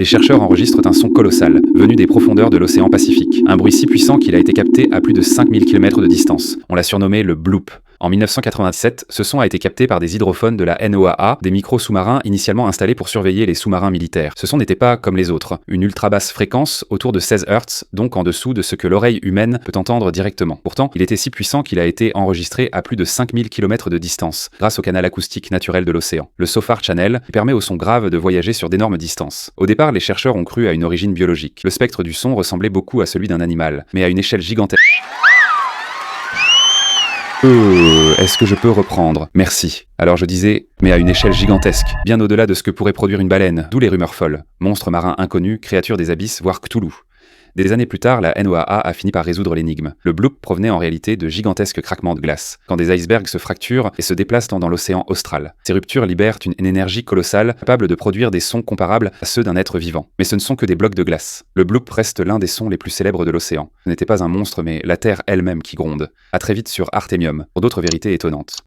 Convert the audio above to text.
Les chercheurs enregistrent un son colossal, venu des profondeurs de l'océan Pacifique. Un bruit si puissant qu'il a été capté à plus de 5000 km de distance. On l'a surnommé le bloop. En 1997, ce son a été capté par des hydrophones de la NOAA, des micros sous-marins initialement installés pour surveiller les sous-marins militaires. Ce son n'était pas comme les autres, une ultra basse fréquence autour de 16 Hz, donc en dessous de ce que l'oreille humaine peut entendre directement. Pourtant, il était si puissant qu'il a été enregistré à plus de 5000 km de distance, grâce au canal acoustique naturel de l'océan. Le SOFAR Channel permet au son grave de voyager sur d'énormes distances. Au départ, les chercheurs ont cru à une origine biologique. Le spectre du son ressemblait beaucoup à celui d'un animal, mais à une échelle gigantesque. Est-ce que je peux reprendre? Merci. Alors je disais, mais à une échelle gigantesque, bien au-delà de ce que pourrait produire une baleine, d'où les rumeurs folles. Monstre marin inconnu, créature des abysses, voire Cthulhu. Des années plus tard, la NOAA a fini par résoudre l'énigme. Le bloop provenait en réalité de gigantesques craquements de glace, quand des icebergs se fracturent et se déplacent dans l'océan austral. Ces ruptures libèrent une énergie colossale capable de produire des sons comparables à ceux d'un être vivant. Mais ce ne sont que des blocs de glace. Le bloop reste l'un des sons les plus célèbres de l'océan. Ce n'était pas un monstre, mais la Terre elle-même qui gronde. À très vite sur Artemium, pour d'autres vérités étonnantes.